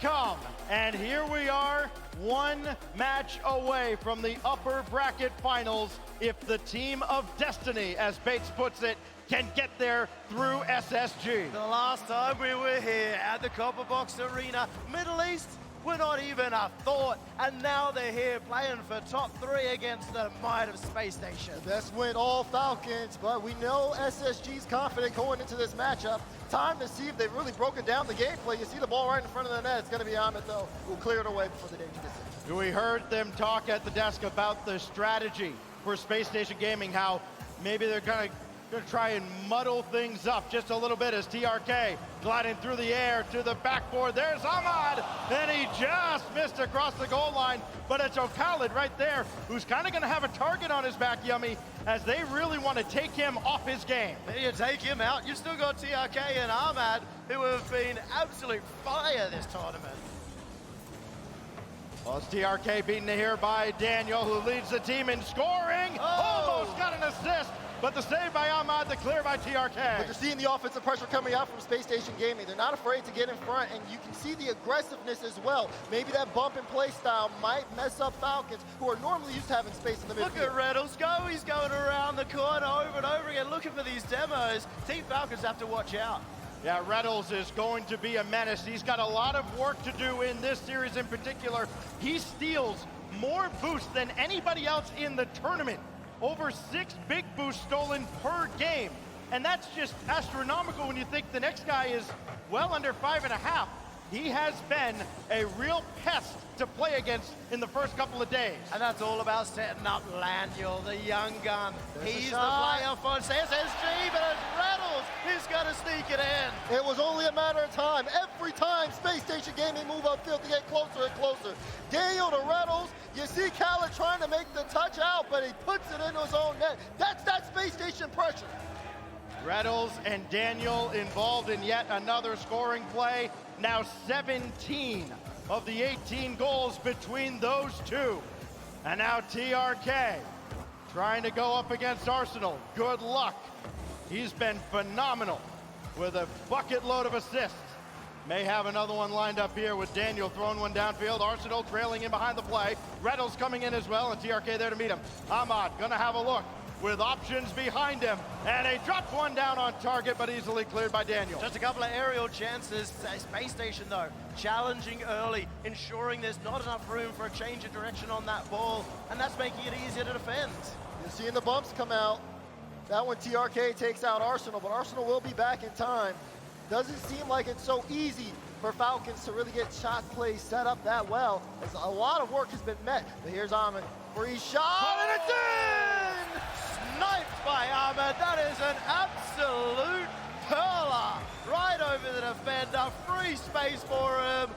come, and here we are, one match away from the upper bracket finals if the team of destiny, as Bates puts it, can get there through SSG. The last time we were here at the Copper Box Arena, Middle East were not even a thought, and now they're here playing for top 3 against the might of Spacestation. The best win all Falcons, but we know SSG's confident going into this matchup. Time to see if they've really broken down the gameplay. You see the ball right in front of the net. It's going to be Ahmed, though, who'll clear it away before the danger gets in. We heard them talk at the desk about the strategy for Spacestation Gaming, how maybe they're going to try and muddle things up just a little bit as TRK gliding through the air to the backboard. There's Ahmad, and he just missed across the goal line, but it's Khaled right there who's kind of going to have a target on his back, Yummy, as they really want to take him off his game. You take him out, you've still got TRK and Ahmad, who have been absolute fire this tournament. Well, it's TRK beaten here by Daniel, who leads the team in scoring. Almost got an assist, but the save by Ahmad, the clear by TRK. But you're seeing the offensive pressure coming out from Spacestation Gaming. They're not afraid to get in front, and you can see the aggressiveness as well. Maybe that bump and play style might mess up Falcons, who are normally used to having space in the midfield. Look at Reynolds go, he's going around the corner over and over again, looking for these demos. Team Falcons have to watch out. Yeah, Reynolds is going to be a menace. He's got a lot of work to do in this series in particular. He steals more boosts than anybody else in the tournament. Over 6 big boosts stolen per game. And that's just astronomical when you think the next guy is well under 5.5. He has been a real pest to play against in the first couple of days. And that's all about setting up Laniel, the young gun. He's the shot. player for SSG, but it's Reynolds who's going to sneak it in. It was only a matter of time. Every time Spacestation Gaming move upfield to get closer and closer. Daniel to Reynolds. You see Khaled trying to make the touch out, but he puts it into his own net. That's that Spacestation pressure. Reynolds and Daniel involved in yet another scoring play. Now 17 of the 18 goals between those two. And now TRK trying to go up against Arsenal. Good luck. He's been phenomenal with a bucket load of assists. May have another one lined up here with Daniel throwing one downfield. Arsenal trailing in behind the play. Reynolds coming in as well, and TRK there to meet him. Ahmad gonna have a look with options behind him. And he dropped one down on target, but easily cleared by Daniel. Just a couple of aerial chances. Space Station, though, challenging early, ensuring there's not enough room for a change of direction on that ball, and that's making it easier to defend. You're seeing the bumps come out. That one TRK takes out Arsenal, but Arsenal will be back in time. Doesn't seem like it's so easy for Falcons to really get shot plays set up that well, as a lot of work has been met. But here's Ahmed, free shot, and it's in! Sniped by Ahmed. That is an absolute perler. Right over the defender. Free space for him.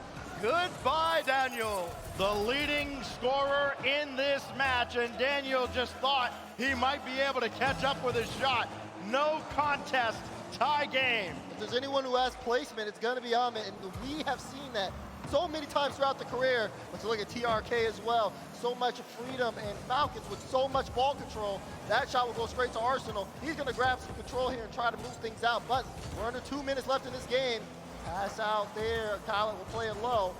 Goodbye, Daniel. The leading scorer in this match, and Daniel just thought he might be able to catch up with his shot. No contest, tie game. If there's anyone who has placement, it's going to be Ahmed, and we have seen that so many times throughout the career. Let's look at TRK as well. So much freedom, and Falcons with so much ball control. That shot will go straight to Arsenal. He's going to grab some control here and try to move things out, but we're under 2 minutes left in this game. Pass out there. Khaled will play it low.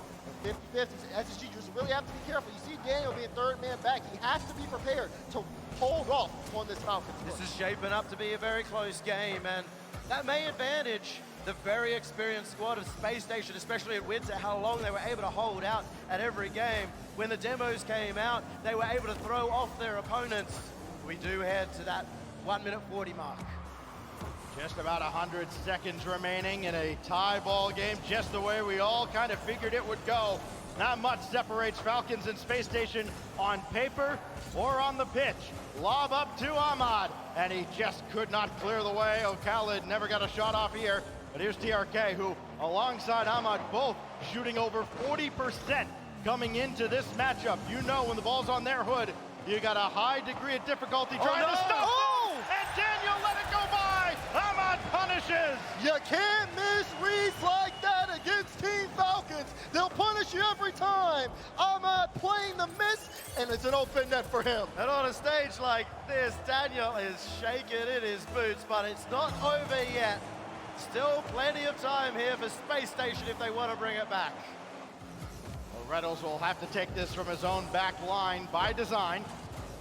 50-50. SSG just really have to be careful. You see Daniel being third man back. He has to be prepared to hold off on this Falcons. This is shaping up to be a very close game, and that may advantage the very experienced squad of Space Station, especially at winter, how long they were able to hold out at every game. When the demos came out, they were able to throw off their opponents. We do head to that 1 minute 40 mark. Just about 100 seconds remaining in a tie ball game, just the way we all kind of figured it would go. Not much separates Falcons and Space Station on paper or on the pitch. Lob up to Ahmad, and he just could not clear the way. Khaled never got a shot off here, but here's TRK, who alongside Ahmad, both shooting over 40% coming into this matchup. You know when the ball's on their hood, you got a high degree of difficulty trying to stop it. And Daniel let it go by. Ahmad punishes. You can't miss reads like that against Team Falcons. They'll punish you every time. Ahmad playing the miss, and it's an open net for him. And on a stage like this, Daniel is shaking in his boots, but it's not over yet. Still plenty of time here for Space Station if they want to bring it back. Reynolds will have to take this from his own back line by design.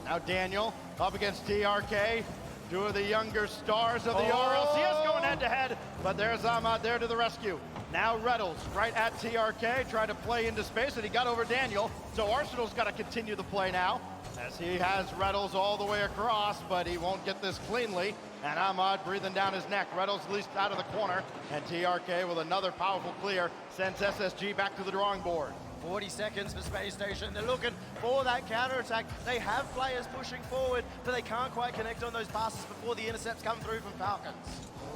Now Daniel up against TRK. Two of the younger stars of the RLCS going head-to-head, but there's Ahmad there to the rescue. Now Reynolds right at TRK, trying to play into space, and he got over Daniel, so Arsenal's got to continue the play now, as he has Reynolds all the way across, but he won't get this cleanly, and Ahmad breathing down his neck. Reynolds least out of the corner, and TRK with another powerful clear sends SSG back to the drawing board. 40 seconds for Spacestation. They're looking for that counterattack. They have players pushing forward, but they can't quite connect on those passes before the intercepts come through from Falcons.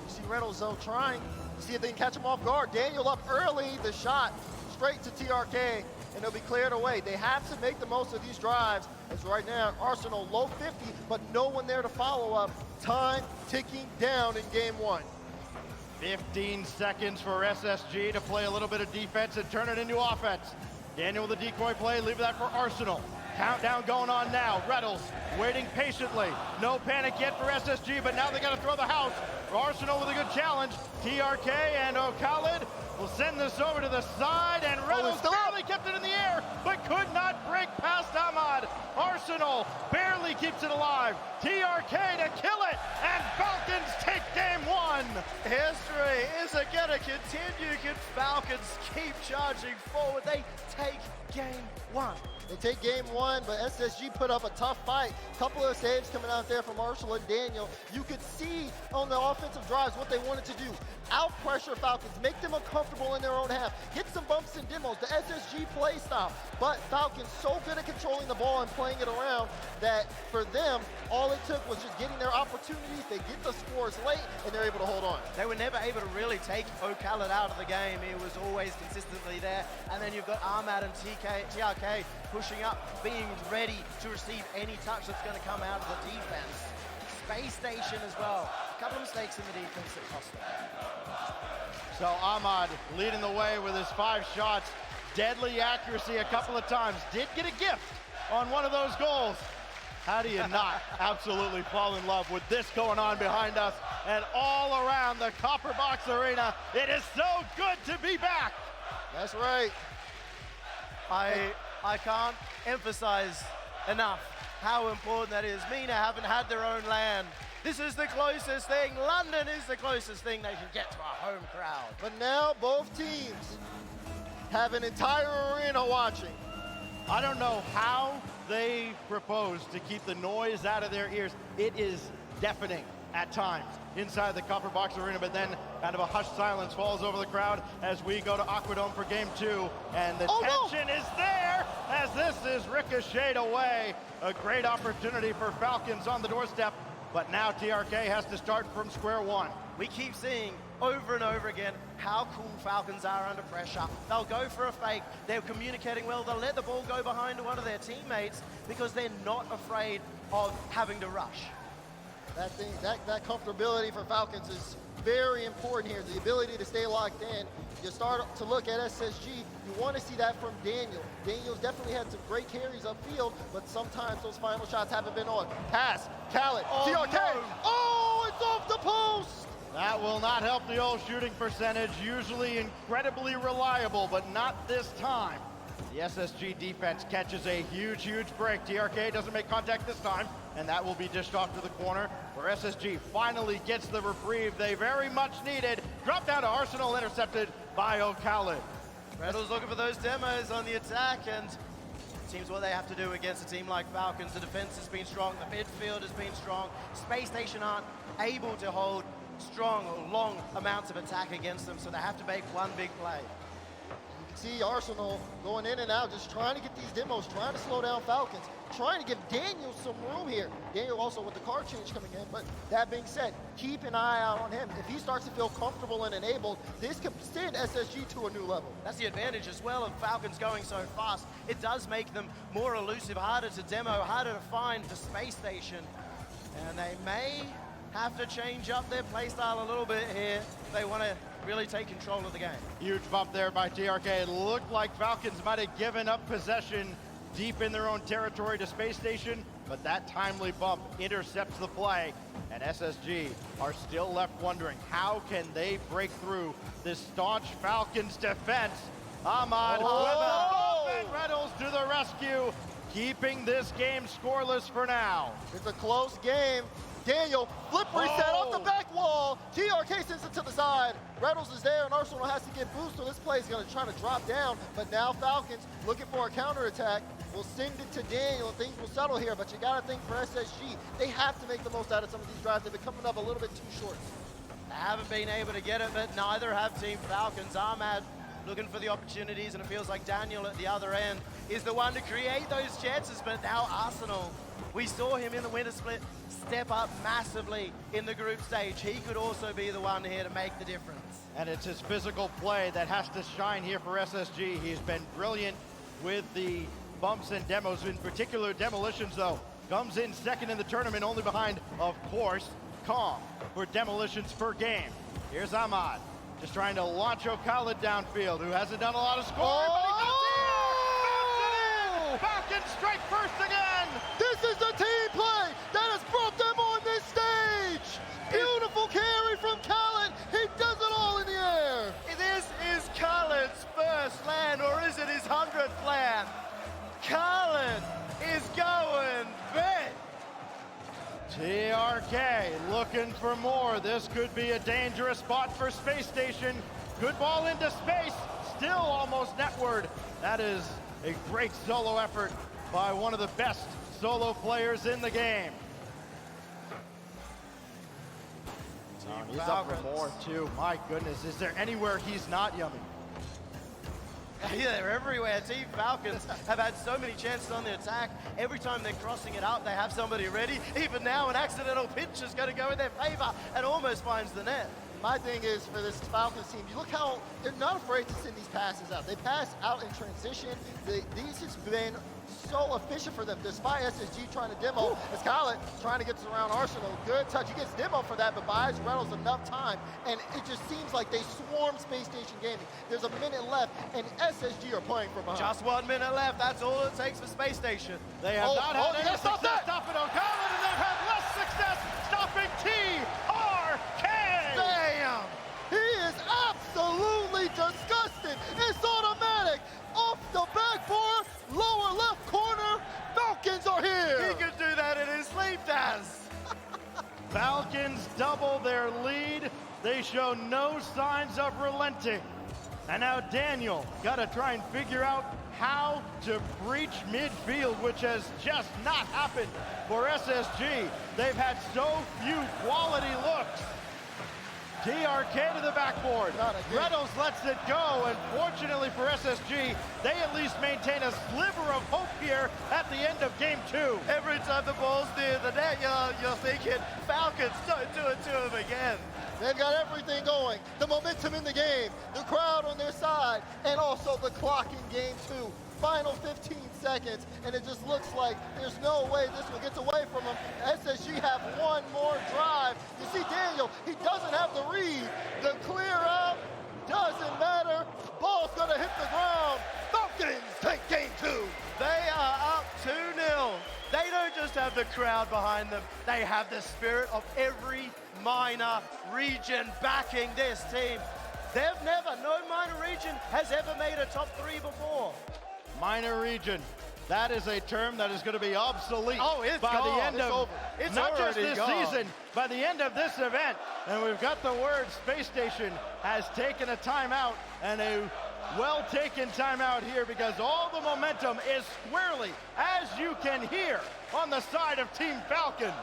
You see Reynolds, though, trying to see if they can catch him off guard. Daniel up early, the shot straight to TRK, and it'll be cleared away. They have to make the most of these drives, as right now, Arsenal low 50, but no one there to follow up. Time ticking down in game one. 15 seconds for SSG to play a little bit of defense and turn it into offense. Daniel with the decoy play, leave that for Arsenal. Countdown going on now. Reynolds waiting patiently. No panic yet for SSG, but now they got to throw the house. Arsenal with a good challenge. TRK and O'Khaled will send this over to the side, and Reynolds barely kept it in the air, but could not break past Ahmad. Arsenal barely keeps it alive. TRK to kill it, and Falcons take game one. History is it gonna continue? Can Falcons keep charging forward? They take game one. They take game one, but SSG put up a tough fight. Couple of saves coming out there from Arsenal and Daniel. You could see on the offensive drives what they wanted to do. Out-pressure Falcons, make them uncomfortable in their own half. Get some bumps and demos, the SSG play style. But Falcons so good at controlling the ball and playing it around that for them, all it took was just getting their opportunities. They get the scores late, and they're able to hold on. They were never able to really take O'Khaled out of the game. He was always consistently there. And then you've got Ahmad and TRK pushing up, being ready to receive any touch that's going to come out of the defense. Spacestation as well. A couple of mistakes in the defense that cost them. So Ahmad leading the way with his 5 shots. Deadly accuracy a couple of times. Did get a gift on one of those goals. How do you not absolutely fall in love with this going on behind us and all around the Copper Box Arena? It is so good to be back. That's right. I can't emphasize enough how important that is. MENA haven't had their own land. This is the closest thing. London is the closest thing they can get to a home crowd. But now both teams have an entire arena watching. I don't know how they propose to keep the noise out of their ears. It is deafening at times inside the Copper Box Arena, but then kind of a hushed silence falls over the crowd as we go to Aquadome for game 2, and the tension is there as this is ricocheted away. A great opportunity for Falcons on the doorstep, but now TRK has to start from square one. We keep seeing over and over again how cool Falcons are under pressure. They'll go for a fake, they're communicating well, they'll let the ball go behind to one of their teammates because they're not afraid of having to rush. That comfortability for Falcons is very important here. The ability to stay locked in. You start to look at SSG, you want to see that from Daniel. Daniel's definitely had some great carries upfield, but sometimes those final shots haven't been on. Pass, Khaled, TRK. No. Oh, it's off the post. That will not help the old shooting percentage, usually incredibly reliable, but not this time. The SSG defense catches a huge, huge break. TRK doesn't make contact this time, and that will be dished off to the corner, where SSG finally gets the reprieve they very much needed. Drop down to Arsenal, intercepted by O'Khaled. Reynolds looking for those demos on the attack, and it seems what they have to do against a team like Falcons. The defense has been strong, the midfield has been strong. Spacestation aren't able to hold strong or long amounts of attack against them, so they have to make one big play. See Arsenal going in and out, just trying to get these demos, trying to slow down Falcons, trying to give Daniel some room here. Daniel also with the card change coming in, but that being said, keep an eye out on him. If he starts to feel comfortable and enabled, this could send SSG to a new level. That's the advantage as well of Falcons going so fast. It does make them more elusive, harder to demo, harder to find for Spacestation. And they may have to change up their playstyle a little bit here. They want to really take control of the game. Huge bump there by TRK. It looked like Falcons might have given up possession deep in their own territory to Spacestation, but that timely bump intercepts the play, and SSG are still left wondering, how can they break through this staunch Falcons defense? Ahmad with an to the rescue, keeping this game scoreless for now. It's a close game. Daniel, flip reset off the back wall. TRK sends it to the side. Reynolds is there, and Arsenal has to get boost, so this play is going to try to drop down. But now Falcons, looking for a counterattack, will send it to Daniel, and things will settle here. But you got to think for SSG, they have to make the most out of some of these drives. They've been coming up a little bit too short. They haven't been able to get it, but neither have Team Falcons. Ahmad looking for the opportunities, and it feels like Daniel at the other end is the one to create those chances. But now Arsenal, we saw him in the winter split step up massively in the group stage. He could also be the one here to make the difference. And it's his physical play that has to shine here for SSG. He's been brilliant with the bumps and demos, in particular demolitions though. Comes in second in the tournament, only behind, of course, Kong for demolitions per game. Here's Ahmad, just trying to launch Khalid downfield, who hasn't done a lot of scoring, but he does here! Falcons strike first again! This is the team play that has brought them on this stage! Beautiful carry from Khalid. He does it all in the air. This is Khaled's first land, or is it his 100th land? Khalid is going big. TRK looking for more. This could be a dangerous spot for Spacestation. Good ball into space, still almost netward. That is a great solo effort by one of the best solo players in the game. He's up for more too. My goodness, is there anywhere he's not yummy? Yeah, they're everywhere. Team Falcons have had so many chances on the attack. Every time they're crossing it up, they have somebody ready. Even now, an accidental pitch is going to go in their favor and almost finds the net. My thing is, for this Falcons team, you look how they're not afraid to send these passes out. They pass out in transition. These has been so efficient for them, despite SSG trying to demo. As Khalid trying to get around Arsenal. Good touch. He gets demo for that, but buys Reynolds enough time. And it just seems like they swarm Space Station Gaming. There's a minute left, and SSG are playing from behind. Just 1 minute left. That's all it takes for Space Station. They have not had any success stopping Khalid, and they've had less success stopping TRK. Damn! He is absolutely disgusting. It's automatic. Off the backboard, lower left corner. Falcons are here. He could do that in his sleep, Daz. Falcons double their lead. They show no signs of relenting. And now Daniel got to try and figure out how to breach midfield, which has just not happened for SSG. They've had so few quality looks. TRK to the backboard. Reynolds lets it go, and fortunately for SSG, they at least maintain a sliver of hope here at the end of game 2. Every time the ball's near the net, you're thinking, Falcons, don't do it to him again. They've got everything going. The momentum in the game, the crowd on their side, and also the clock in game 2. Final 15 seconds, and it just looks like there's no way this one gets away from them. SSG have one more drive. You see Daniel, he doesn't have the read. The clear out doesn't matter. Ball's gonna hit the ground. Falcons take game 2. They are up 2-0. They don't just have the crowd behind them, they have the spirit of every minor region backing this team. No minor region has ever made a top 3 before. Minor region. That is a term that is going to be obsolete by gone. the end of It's not just already this gone. season, by the end of this event. And we've got the word Space Station has taken a timeout, and a well-taken timeout here, because all the momentum is squarely, as you can hear, on the side of Team Falcons.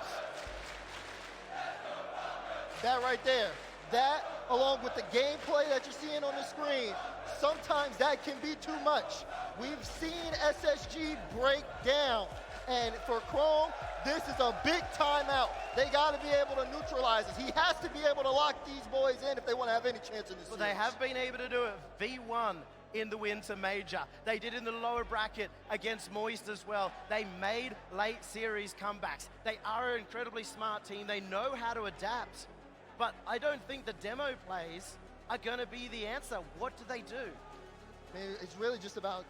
That right there, that along with the gameplay that you're seeing on the screen, sometimes that can be too much. We've seen SSG break down, and for Chrome, this is a big timeout. They got to be able to neutralize this. He has to be able to lock these boys in if they want to have any chance in this series. They have been able to do it. V1 in the winter major. They did in the lower bracket against Moist as well. They made late series comebacks. They are an incredibly smart team. They know how to adapt. But I don't think the demo plays are going to be the answer. What do they do? I mean, it's really just about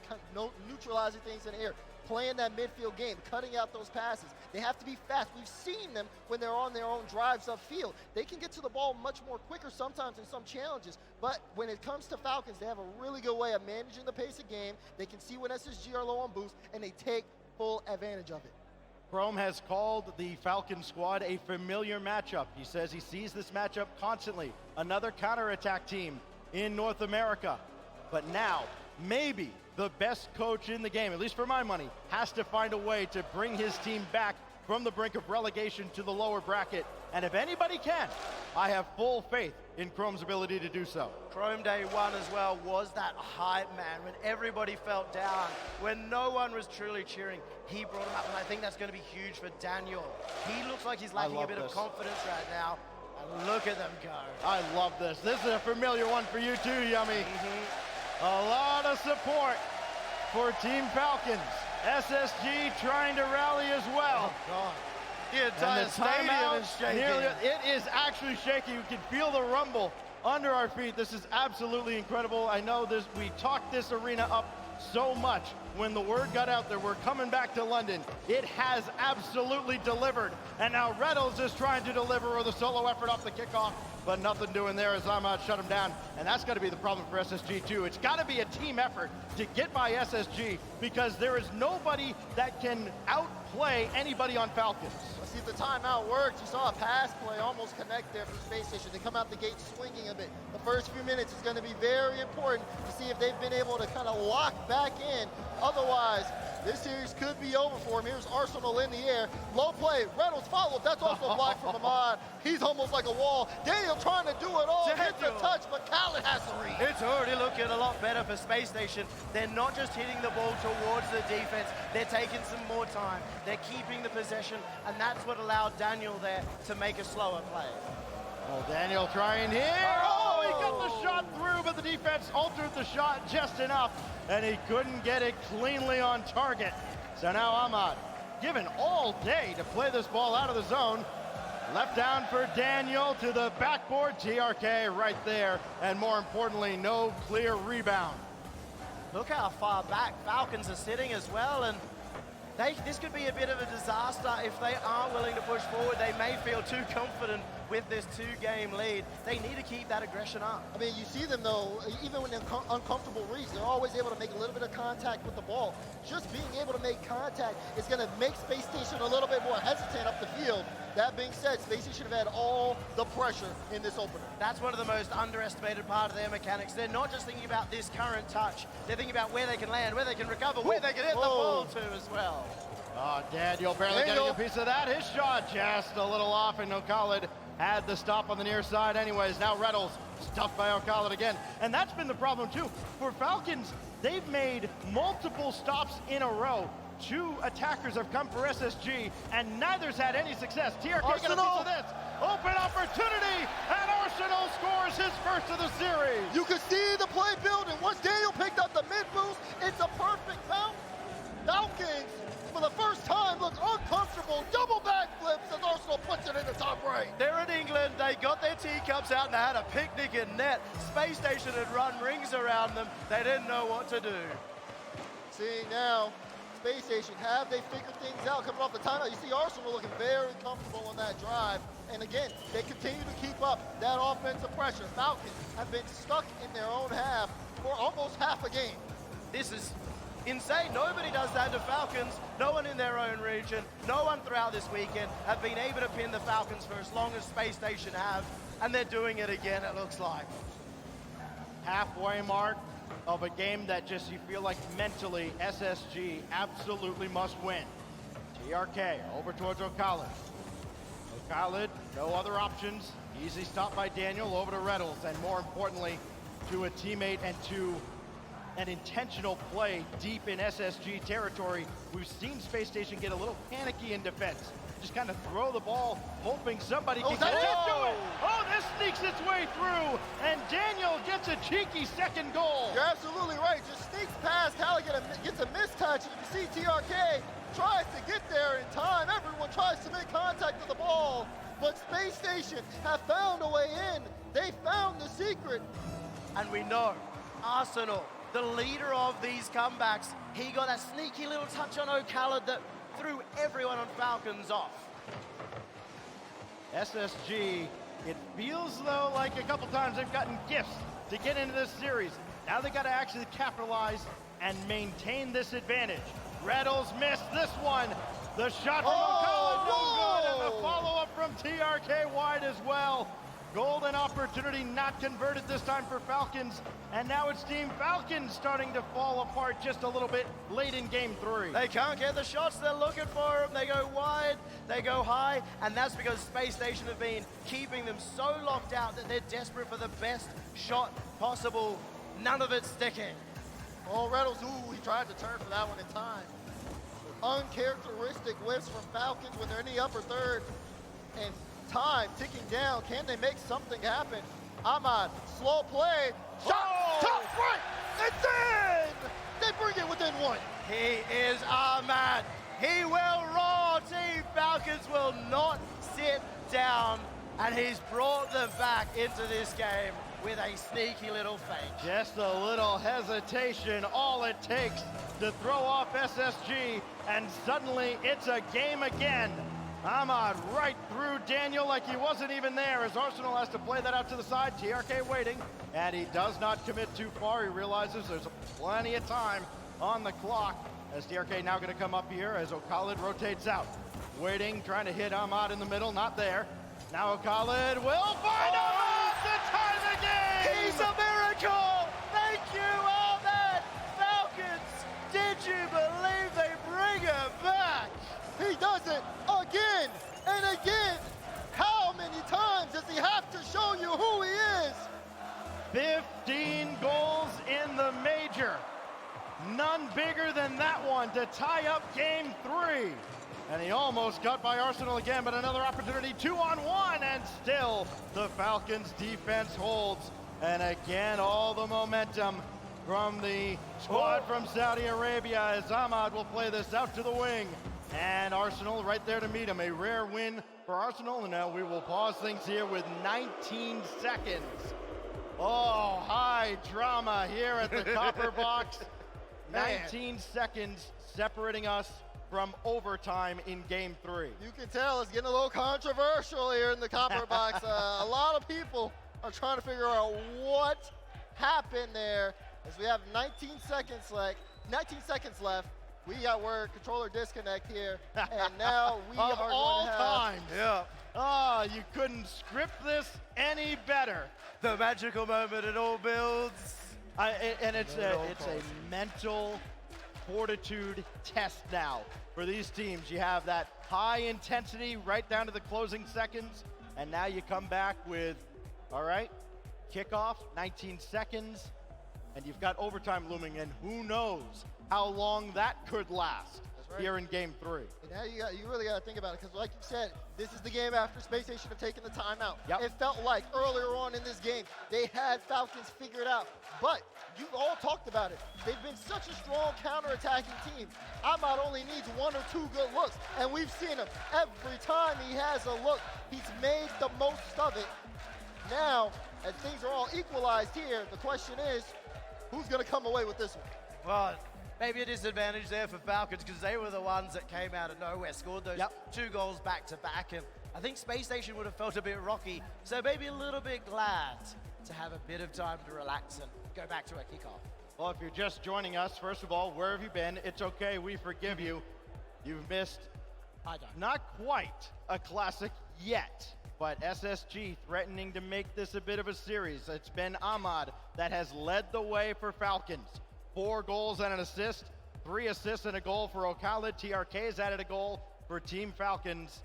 neutralizing things in the air, playing that midfield game, cutting out those passes. They have to be fast. We've seen them when they're on their own drives upfield. They can get to the ball much more quicker sometimes in some challenges, but when it comes to Falcons, they have a really good way of managing the pace of game. They can see when SSG are low on boost, and they take full advantage of it. Chrome has called the Falcon squad a familiar matchup. He says he sees this matchup constantly. Another counterattack team in North America. But now, maybe the best coach in the game, at least for my money, has to find a way to bring his team back from the brink of relegation to the lower bracket. And if anybody can, I have full faith in Chrome's ability to do so. Chrome Day 1 as well was that hype man when everybody felt down, when no one was truly cheering. He brought him up, and I think that's going to be huge for Daniel. He looks like he's lacking a bit of confidence right now. And look at them go. I love this. This is a familiar one for you too, Yummy. A lot of support for Team Falcons. SSG trying to rally as well. Oh, God. The entire stadium is shaking. It is actually shaking. You can feel the rumble under our feet. This is absolutely incredible. I know this. We talked this arena up so much when the word got out there we're coming back to London. It has absolutely delivered. And now Reynolds is trying to deliver with a solo effort off the kickoff, but nothing doing there as Ahmad shut him down. And that's got to be the problem for SSG too. It's got to be a team effort to get by SSG because there is nobody that can outplay anybody on Falcons. Let's see if the timeout worked. You saw a pass play almost connect there from Space Station. They come out the gate swinging a bit. The first few minutes is going to be very important to see if they've been able to kind of lock back in. Otherwise, this series could be over for him. Here's Arsenal in the air. Low play. Reynolds followed. That's also a block from Ahmad. He's almost like a wall. Daniel trying to do it all. Gets a touch, but Khaled has to read. It's already looking a lot better for Space Station. They're not just hitting the ball towards the defense. They're taking some more time. They're keeping the possession, and that's what allowed Daniel there to make a slower play. Oh, Daniel trying here. Oh, he got the shot through, but the defense altered the shot just enough, and he couldn't get it cleanly on target. So now Ahmad, given all day to play this ball out of the zone. Left down for Daniel to the backboard. TRK right there, and more importantly, no clear rebound. Look how far back Falcons are sitting as well, and this could be a bit of a disaster if they aren't willing to push forward. They may feel too confident with this two-game lead. They need to keep that aggression up. I mean, you see them, though, even when they're uncomfortable reads, they're always able to make a little bit of contact with the ball. Just being able to make contact is going to make Space Station a little bit more hesitant up the field. That being said, Space Station have had all the pressure in this opener. That's one of the most underestimated part of their mechanics. They're not just thinking about this current touch. They're thinking about where they can land, where they can recover, where they can hit the ball to as well. Oh, Daniel barely getting a piece of that. His shot just a little off, and Khaled had the stop on the near side anyways. Now Reynolds stuffed by Khaled again. And that's been the problem too. For Falcons, they've made multiple stops in a row. Two attackers have come for SSG, and neither's had any success. TRK got a piece of this. Open opportunity, and Arsenal scores his first of the series. You can see the play building. Once Daniel picked up the mid boost, it's a perfect bounce. Falcons, for the first time, look uncomfortable. Double backflips as Arsenal puts it in the top right. They're in England. They got their teacups out and they had a picnic in net. Space Station had run rings around them. They didn't know what to do. See now, Space Station, have they figured things out coming off the timeout? You see Arsenal looking very comfortable on that drive. And again, they continue to keep up that offensive pressure. Falcons have been stuck in their own half for almost half a game. This is insane. Nobody does that to Falcons. No one in their own region, no one throughout this weekend have been able to pin the Falcons for as long as Space Station have. And they're doing it again, it looks like. Halfway mark of a game that just you feel like mentally SSG absolutely must win. TRK over towards Khaled. Khaled, no other options. Easy stop by Daniel over to Reynolds, and more importantly, to a teammate and to an intentional play deep in SSG territory. We've seen Space Station get a little panicky in defense. Just kind of throw the ball, hoping somebody can get into it. Oh, this sneaks its way through, and Daniel gets a cheeky second goal. You're absolutely right. Just sneaks past. Khaled gets a mistouch. You can see TRK tries to get there in time. Everyone tries to make contact with the ball, but Space Station have found a way in. They found the secret. And we know Arsenal, the leader of these comebacks. He got that sneaky little touch on O'Callaghan that threw everyone on Falcons off. SSG, it feels though like a couple times they've gotten gifts to get into this series. Now they got to actually capitalize and maintain this advantage. Reynolds missed this one. The shot from O'Callaghan, no good, and the follow-up from TRK wide as well. Golden opportunity not converted this time for Falcons, and now it's Team Falcons starting to fall apart just a little bit late in game 3. They can't get the shots they're looking for them. They go wide, they go high, and that's because Space Station have been keeping them so locked out that they're desperate for the best shot possible. None of it sticking. Oh, Reynolds, ooh, he tried to turn for that one in time. Uncharacteristic whiffs from Falcons when they're in the upper third. And time ticking down. Can they make something happen? Ahmad, slow play. Shot, top right, and then they bring it within one. He is Ahmad. He will roar. Team Falcons will not sit down. And he's brought them back into this game with a sneaky little fake. Just a little hesitation, all it takes to throw off SSG, and suddenly it's a game again. Ahmad right through Daniel like he wasn't even there as Arsenal has to play that out to the side. TRK waiting, and he does not commit too far. He realizes there's plenty of time on the clock as TRK now going to come up here as O'Callaghan rotates out. Waiting, trying to hit Ahmad in the middle, not there. Now O'Callaghan will find Ahmad to tie the game! He's a miracle! Thank you, Ahmad! Falcons, did you believe they bring him back? He does it again and again. How many times does he have to show you who he is? 15 goals in the major. None bigger than that one to tie up game 3. And he almost got by Arsenal again, but another opportunity, 2-on-1, and still the Falcons defense holds. And again, all the momentum from the squad from Saudi Arabia as Ahmad will play this out to the wing. And Arsenal right there to meet him. A rare win for Arsenal. And now we will pause things here with 19 seconds. Oh, high drama here at the Copper Box. 19 seconds separating us from overtime in game 3. You can tell it's getting a little controversial here in the Copper Box. A lot of people are trying to figure out what happened there as we have 19 seconds left. We got word controller disconnect here, and now we of are all going to have times. Yeah. Oh, you couldn't script this any better. The magical moment it all builds. It's a mental fortitude test now for these teams. You have that high intensity right down to the closing seconds, and now you come back with, all right, kickoff, 19 seconds, and you've got overtime looming, and who knows how long that could last here in game 3. And now you really got to think about it, because like you said, this is the game after Space Station have taken the timeout. Yep. It felt like earlier on in this game, they had Falcons figured out, but you've all talked about it. They've been such a strong counterattacking team. Ahmad only needs 1 or 2 good looks, and we've seen him every time he has a look. He's made the most of it. Now, as things are all equalized here, the question is, who's going to come away with this one? Well, maybe a disadvantage there for Falcons because they were the ones that came out of nowhere, scored those 2 goals back to back, and I think Space Station would have felt a bit rocky, so maybe a little bit glad to have a bit of time to relax and go back to a kickoff. Well, if you're just joining us, first of all, where have you been? It's okay, we forgive you. You've missed not quite a classic yet, but SSG threatening to make this a bit of a series. It's been Ahmad that has led the way for Falcons. 4 goals and an assist, 3 assists and a goal for O'Callaghan. TRK has added a goal for Team Falcons.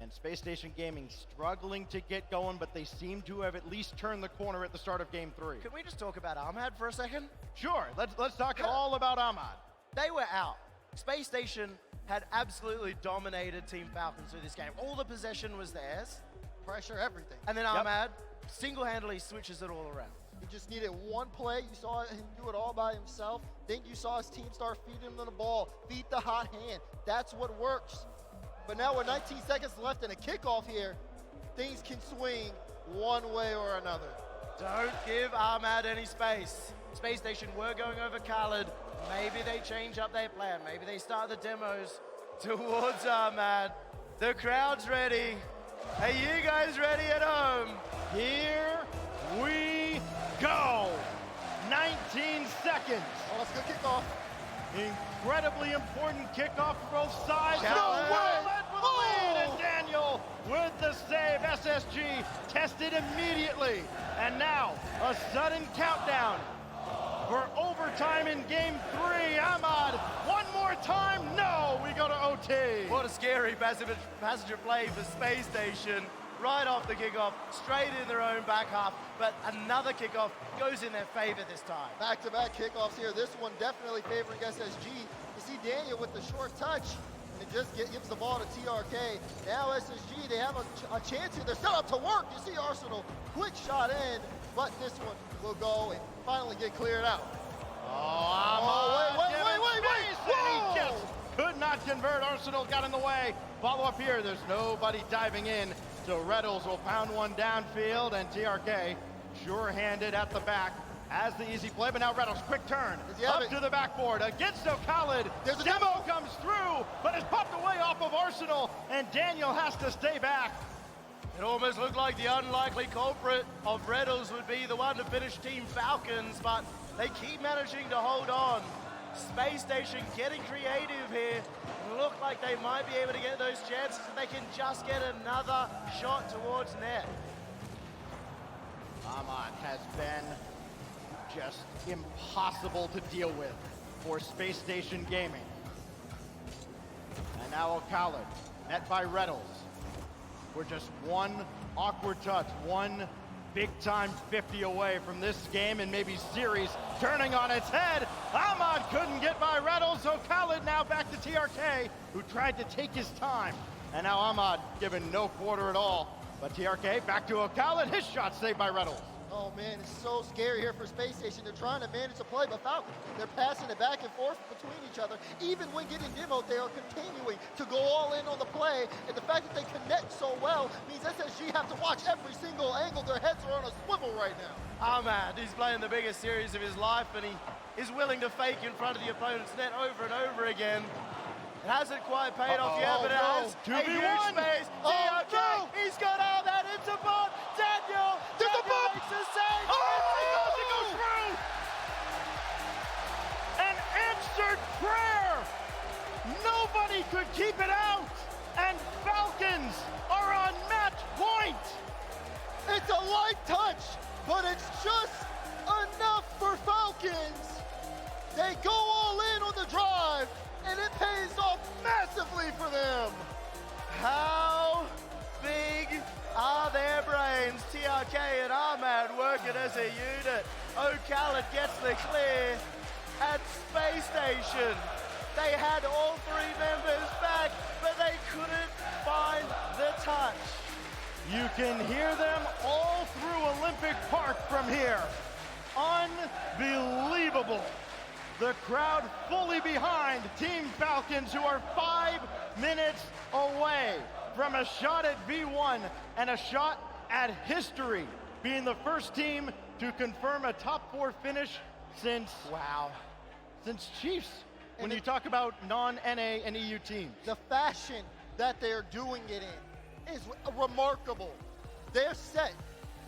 And Space Station Gaming struggling to get going, but they seem to have at least turned the corner at the start of game 3. Can we just talk about Ahmad for a second? Sure, let's talk all about Ahmad. They were out. Space Station had absolutely dominated Team Falcons through this game. All the possession was theirs. Pressure, everything. And then Ahmad single-handedly switches it all around. He just needed one play. You saw him do it all by himself. Then you saw his team start feeding him the ball, feed the hot hand. That's what works. But now with 19 seconds left in a kickoff here, things can swing one way or another. Don't give Ahmad any space. Space Station were going over Khaled. Maybe they change up their plan. Maybe they start the demos towards Ahmad. The crowd's ready. Are you guys ready at home? Here we go. 19 seconds. Oh, that's a good kickoff. Incredibly important kickoff for both sides. Challenge. No way! Led for the lead, and Daniel with the save. SSG tested immediately. And now a sudden countdown for overtime in game 3. Ahmad, one more time. No, we go to OT. What a scary passenger play for Space Station. Right off the kickoff, straight in their own back half, but another kickoff goes in their favor this time. Back-to-back kickoffs here. This one definitely favoring SSG. You see Daniel with the short touch, and it just gives the ball to TRK. Now SSG, they have a chance here. They're set up to work. You see Arsenal, quick shot in, but this one will go and finally get cleared out. Oh, wait. And he just could not convert. Arsenal got in the way. Follow up here. There's nobody diving in. So Reddles will pound one downfield, and TRK sure-handed at the back as the easy play. But now Reddles, quick turn up to the backboard against O'Khaled. There's a demo comes through, but is popped away off of Arsenal, and Daniel has to stay back. It almost looked like the unlikely culprit of Reddles would be the one to finish Team Falcons, but they keep managing to hold on. Space Station getting creative here. Look like they might be able to get those chances if they can just get another shot towards net. Ahmad has been just impossible to deal with for Space Station Gaming. And now O'Khaled, met by Reddles. We're just one awkward touch, one big-time 50 away from this game and maybe series turning on its head. Ahmad couldn't get by Reddles. O'Khaled now back to TRK, who tried to take his time. And now Ahmad given no quarter at all. But TRK back to O'Khaled. His shot saved by Reddles. Oh man, it's so scary here for Space Station. They're trying to manage the play, but Falcons, they're passing it back and forth between each other. Even when getting demoed, they are continuing to go all in on the play. And the fact that they connect so well means SSG have to watch every single angle. Their heads are on a swivel right now. Ahmad, he's playing the biggest series of his life, and he is willing to fake in front of the opponent's net over and over again. It hasn't quite paid off yet, but it has. 2v1. A huge space. TRK, he's got Ahmad into bot. Daniel, There's a bump. makes a save. Oh my gosh, it goes through! An answered prayer! Nobody could keep it out! And Falcons are on match point! It's a light touch, but it's just enough for Falcons. They go all in on the drive, and it pays off massively for them. How big are their brains? TRK and Ahmad working as a unit. O'Khaled gets the clear at Space Station. They had all three members back, but they couldn't find the touch. You can hear them all through Olympic Park from here. Unbelievable. The crowd fully behind Team Falcons, who are 5 minutes away from a shot at V1 and a shot at history, being the first team to confirm a top 4 finish since Chiefs. When you talk about non-NA and EU teams. The fashion that they're doing it in is remarkable. They're set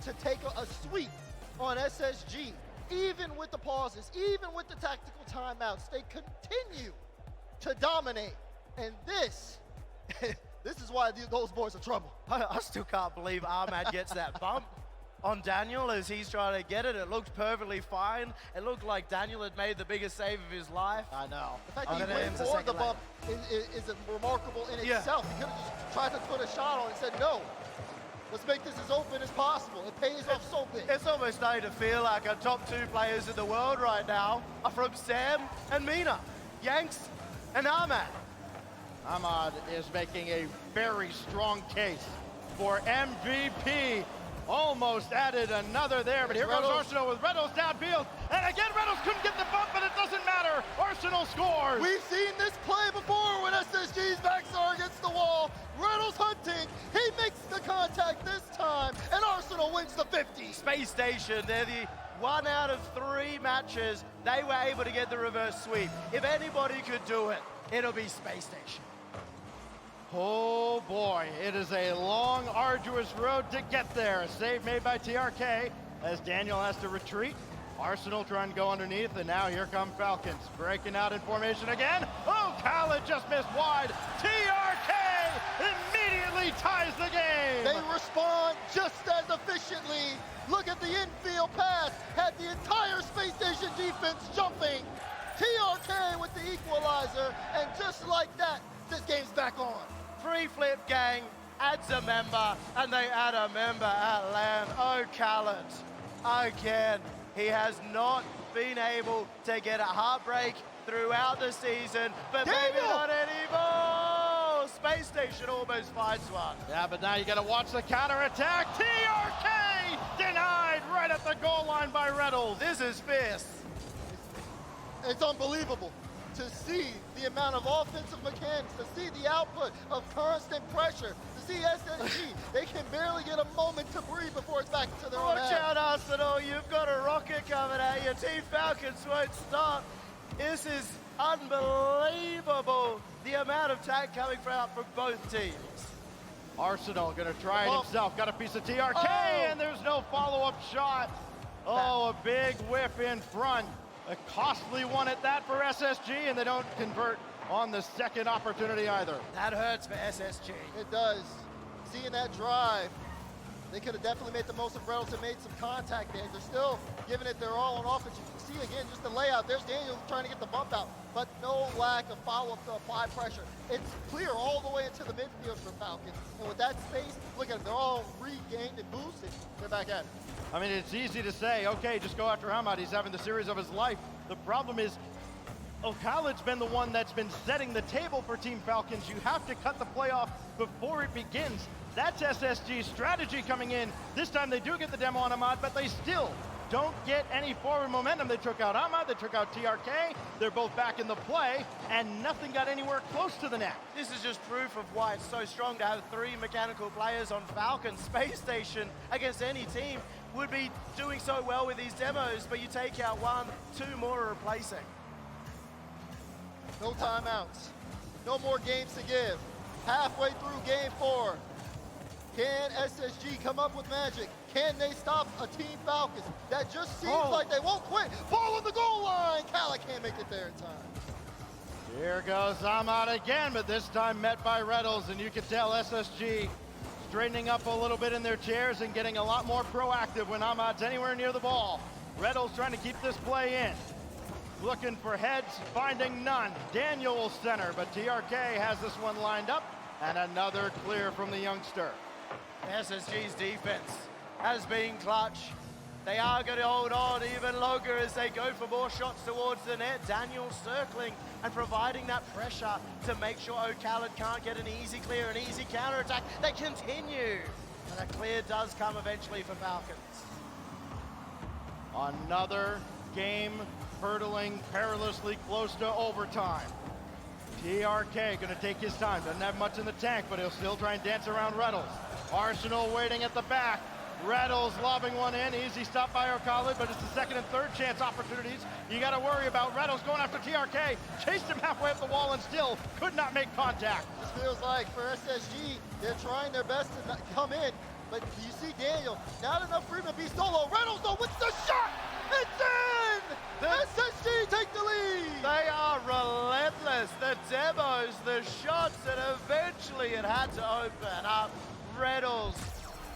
to take a sweep on SSG. Even with the pauses, even with the tactical timeouts, they continue to dominate. And this is why those boys are trouble. I still can't believe Ahmad gets that bump on Daniel as he's trying to get it. It looked perfectly fine. It looked like Daniel had made the biggest save of his life. I know. The fact that he went for the bump is remarkable in itself. He could have just tried to put a shot on and said, no, let's make this as open as possible. It pays off so big. It's almost starting to feel like our top 2 players in the world right now are from Sam and Mina, Yanks and Ahmad. Ahmad is making a very strong case for MVP. Almost added another there, but here goes Arsenal with Reddles downfield. And again, Reddles couldn't get the bump, but it doesn't matter. Arsenal scores. We've seen this play before when SSG's backs are against the wall. Reddles hunting. He makes the contact this time, and Arsenal wins the 50. Space Station, they're the 1 out of 3 matches, they were able to get the reverse sweep. If anybody could do it, it'll be Space Station. Oh boy, it is a long, arduous road to get there. A save made by TRK as Daniel has to retreat. Arsenal trying to go underneath, and now here come Falcons. Breaking out in formation again. Oh, Khaled just missed wide. TRK immediately ties the game. They respond just as efficiently. Look at the infield pass. Had the entire Space Station defense jumping. TRK with the equalizer, and just like that, this game's back on. Free flip gang adds a member, and they add a member at land. Oh, Khaled, again. He has not been able to get a heartbreak throughout the season, but maybe not anymore. Space Station almost finds one. Yeah, but now you got to watch the counterattack. TRK denied right at the goal line by Reynolds. This is fierce. It's unbelievable to see the amount of offensive mechanics, to see the output of constant pressure, to see SSG. They can barely get a moment to breathe before it's back to their own Watch out, Arsenal. You've got a rocket coming at you. Team Falcons won't stop. This is unbelievable, the amount of tag coming from both teams. Arsenal gonna try it himself. Got a piece of TRK, and there's no follow-up shot. Oh, a big whiff in front. A costly one at that for SSG, and they don't convert on the second opportunity either. That hurts for SSG. It does. Seeing that drive, they could have definitely made the most of Reynolds and made some contact there. They're still giving it their all on offense. You can see again just the layout. There's Daniel trying to get the bump out, but no lack of follow-up to apply pressure. It's clear all the way into the midfield for Falcons. And with that space, look at them. They're all regained and boosted. They're back at it. I mean, it's easy to say, okay, just go after Hamad. He's having the series of his life. The problem is, Khaled's been the one that's been setting the table for Team Falcons. You have to cut the playoff before it begins. That's SSG's strategy coming in. This time they do get the demo on Hamad, but they still don't get any forward momentum. They took out Hamad, they took out TRK. They're both back in the play, and nothing got anywhere close to the net. This is just proof of why it's so strong to have 3 mechanical players on Falcon. Space Station against any team would be doing so well with these demos, but you take out 1, 2 more are replacing. No timeouts. No more games to give. Halfway through game 4. Can SSG come up with magic? Can they stop a Team Falcons that just seems like they won't quit? Ball on the goal line. Khaled can't make it there in time. Here goes Hamad again, but this time met by Reynolds, and you can tell SSG straightening up a little bit in their chairs and getting a lot more proactive when Hamad's anywhere near the ball. Reynolds trying to keep this play in. Looking for heads, finding none. Daniel will center, but TRK has this one lined up, and another clear from the youngster. SSG's defense has been clutch. They are going to hold on even longer as they go for more shots towards the net. Daniel circling and providing that pressure to make sure Khaled can't get an easy clear, an easy counterattack. They continue, and a clear does come eventually for Falcons. Another game hurtling perilously close to overtime. TRK gonna take his time, doesn't have much in the tank, but he'll still try and dance around Reynolds. Arsenal waiting at the back. Reynolds lobbing one in, easy stop by Khaled, but it's the second and third chance opportunities you gotta worry about. Reynolds going after TRK, chased him halfway up the wall and still could not make contact. This feels like for SSG, they're trying their best to not come in, but you see Daniel, not enough room to be solo. Reynolds though with the shot, it's in! SSG take the lead! They are relentless, the demos, the shots, and eventually it had to open up. Reynolds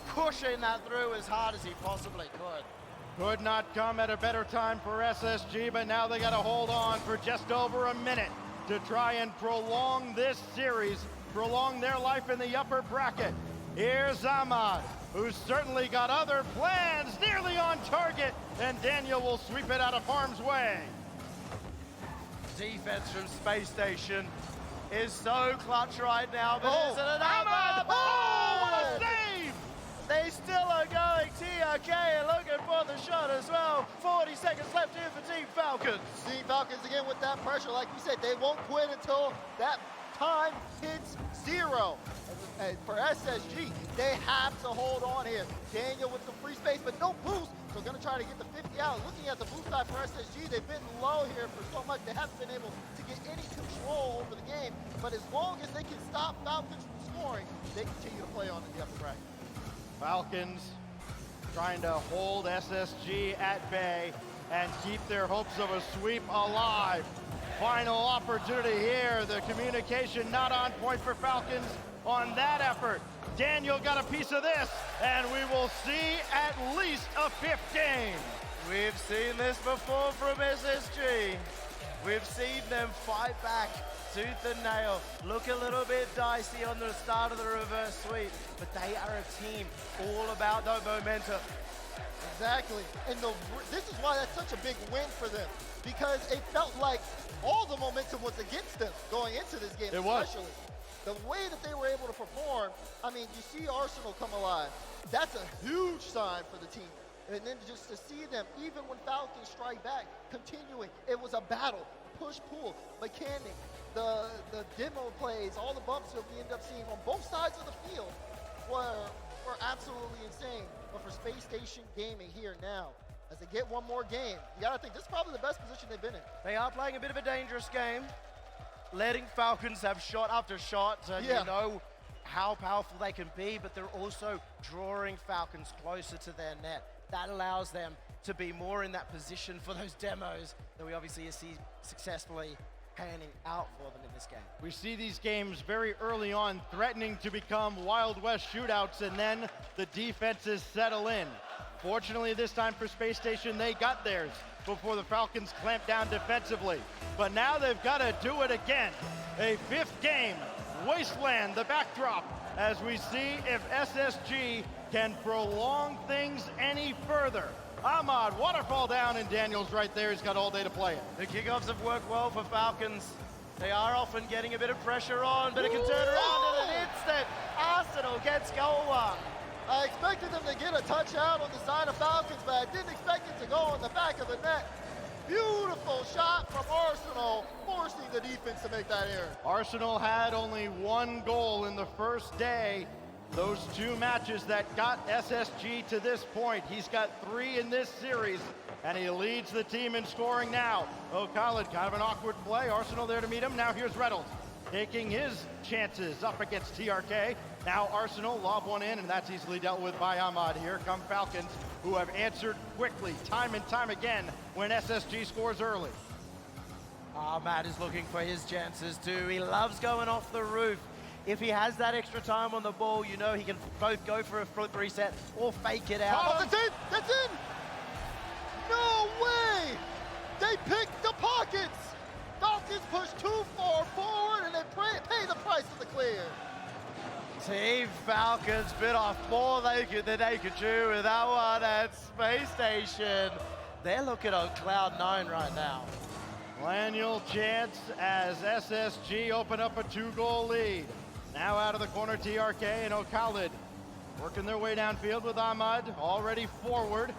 pushing that through as hard as he possibly could. Could not come at a better time for SSG, but now they got to hold on for just over a minute to try and prolong this series, prolong their life in the upper bracket. Here's Hamad, who's certainly got other plans, nearly on target, and Daniel will sweep it out of harm's way. Defense from Space Station is so clutch right now, but isn't it Hamad! Oh, what a save! They still are going. TRK and looking for the shot as well. 40 seconds left here for Team Falcons. Team Falcons again with that pressure, like you said, they won't quit until that time hits 0. And for SSG, they have to hold on here. Daniel with some free space, but no boost. So gonna try to get the 50 out. Looking at the boost side for SSG, they've been low here for so much. They haven't been able to get any control over the game. But as long as they can stop Falcons from scoring, they continue to play on in the upper bracket. Falcons trying to hold SSG at bay and keep their hopes of a sweep alive. Final opportunity here. The communication not on point for Falcons on that effort. Daniel got a piece of this, and we will see at least a 5th game. We've seen this before from SSG. We've seen them fight back tooth and nail. Look a little bit dicey on the start of the reverse sweep, but they are a team all about the momentum. Exactly, and this is why that's such a big win for them, because it felt like all the momentum was against them going into this game. It was. Especially the way that they were able to perform. I mean, you see Arsenal come alive. That's a huge sign for the team. And then just to see them, even when Falcons strike back, continuing, it was a battle, push-pull, mechanic, the demo plays, all the bumps that we end up seeing on both sides of the field were absolutely insane. But for Space Station Gaming here now, as they get one more game, you gotta think this is probably the best position they've been in. They are playing a bit of a dangerous game, letting Falcons have shot after shot, and you know how powerful they can be, but they're also drawing Falcons closer to their net. That allows them to be more in that position for those demos that we obviously see successfully panning out for them in this game. We see these games very early on threatening to become Wild West shootouts, and then the defenses settle in. Fortunately, this time for Space Station, they got theirs before the Falcons clamped down defensively. But now they've got to do it again. A 5th game, Wasteland, the backdrop, as we see if SSG can prolong things any further. Ahmad, waterfall down, and Daniel's right there. He's got all day to play it. The kickoffs have worked well for Falcons. They are often getting a bit of pressure on, but it can turn around in an instant. Arsenal gets goal 1. I expected them to get a touch out on the side of Falcons, but I didn't expect it to go on the back of the net. Beautiful shot from Arsenal, forcing the defense to make that error. Arsenal had only 1 goal in the first day. Those 2 matches that got SSG to this point. He's got 3 in this series, and he leads the team in scoring now. Khalid, kind of an awkward play. Arsenal there to meet him. Now here's Reynolds, taking his chances up against TRK. Now Arsenal lob one in, and that's easily dealt with by Ahmad. Here come Falcons, who have answered quickly, time and time again, when SSG scores early. Ahmad is looking for his chances too. He loves going off the roof. If he has that extra time on the ball, you know he can both go for a flip reset or fake it out. Oh, that's in! That's in! No way! They picked the pockets! Falcons push too far forward, and they pay the price of the clear. Team Falcons bit off more than they could chew with that one at Space Station. They're looking on cloud 9 right now. Manual chance as SSG open up a 2-goal lead. Now out of the corner, TRK and Khalid working their way downfield with Ahmad already forward.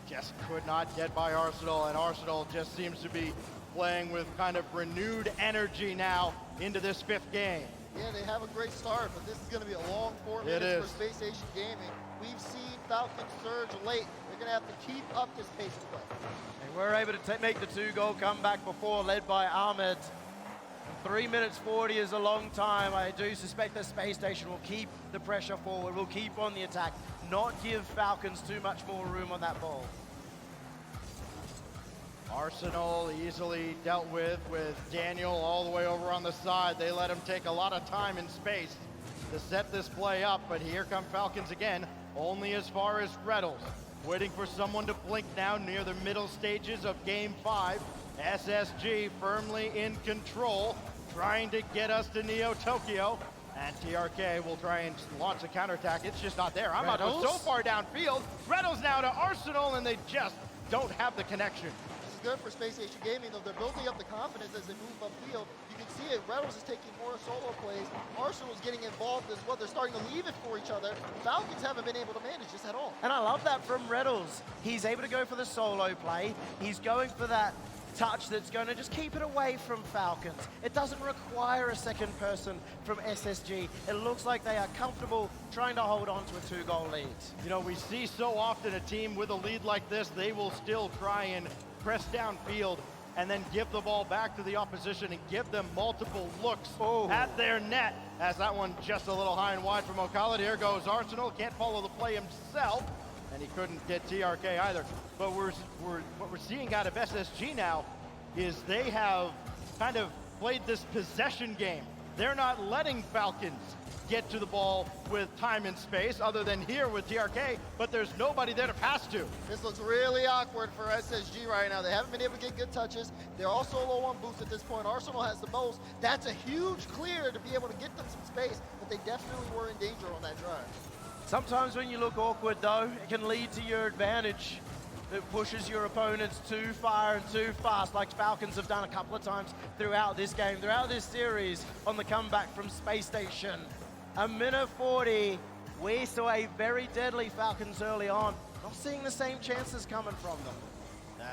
Just could not get by Arsenal, and Arsenal just seems to be playing with kind of renewed energy now into this 5th game. Yeah, they have a great start, but this is going to be a long 4 minutes for Space Station Gaming. We've seen Falcons surge late. They're going to have to keep up this pace of play. They were able to make the 2-goal comeback before, led by Ahmed. 3 minutes 40 is a long time. I do suspect that Space Station will keep the pressure forward, will keep on the attack, not give Falcons too much more room on that ball. Arsenal easily dealt with Daniel all the way over on the side. They let him take a lot of time and space to set this play up, but here come Falcons again, only as far as Reynolds. Waiting for someone to blink now near the middle stages of Game 5. SSG firmly in control, trying to get us to Neo Tokyo. And TRK will try and launch a counterattack. It's just not there. Ahmad was so far downfield. Reynolds now to Arsenal, and they just don't have the connection. This is good for Space Station Gaming, though. They're building up the confidence as they move upfield. You can see it. Reynolds is taking more solo plays. Arsenal's getting involved as well. They're starting to leave it for each other. Falcons haven't been able to manage this at all. And I love that from Reynolds. He's able to go for the solo play. He's going for that touch that's going to just keep it away from Falcons. It doesn't require a second person from SSG. It looks like they are comfortable trying to hold on to a 2-goal lead. You know, we see so often a team with a lead like this, they will still try and press downfield and then give the ball back to the opposition and give them multiple looks at their net. As that one just a little high and wide from O'Connell. Here goes Arsenal, can't follow the play himself, and he couldn't get TRK either. But what we're seeing out of SSG now is they have kind of played this possession game. They're not letting Falcons get to the ball with time and space, other than here with TRK, but there's nobody there to pass to. This looks really awkward for SSG right now. They haven't been able to get good touches. They're also low on boosts at this point. Arsenal has the most. That's a huge clear to be able to get them some space, but they definitely were in danger on that drive. Sometimes when you look awkward, though, it can lead to your advantage. It pushes your opponents too far and too fast, like Falcons have done a couple of times throughout this game, throughout this series, on the comeback from Space Station. A minute 40, we saw a very deadly Falcons early on. Not seeing the same chances coming from them.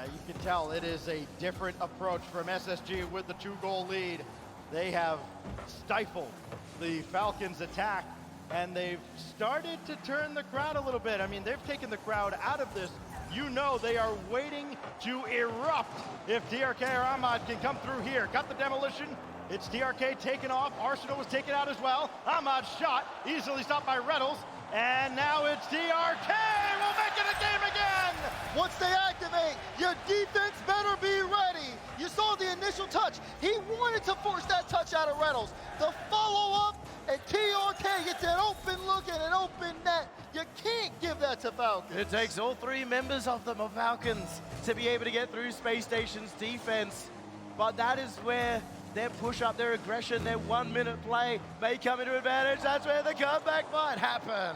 You can tell it is a different approach from SSG with the 2-goal lead. They have stifled the Falcons' attack, and they've started to turn the crowd a little bit. I mean, they've taken the crowd out of this. You know they are waiting to erupt if TRK or Ahmad can come through here. Got the demolition. It's TRK taken off. Arsenal was taken out as well. Ahmad's shot, easily stopped by Reynolds. And now it's TRK. We'll make it a game again. Once they activate, your defense better be ready. You saw the initial touch. He wanted to force that touch out of Reynolds. The follow-up, and TRK gets an open look and an open net. You can't give that to Falcons. It takes all 3 members of the Falcons to be able to get through Space Station's defense. But that is where their push-up, their aggression, their 1-minute play may come into advantage. That's where the comeback might happen.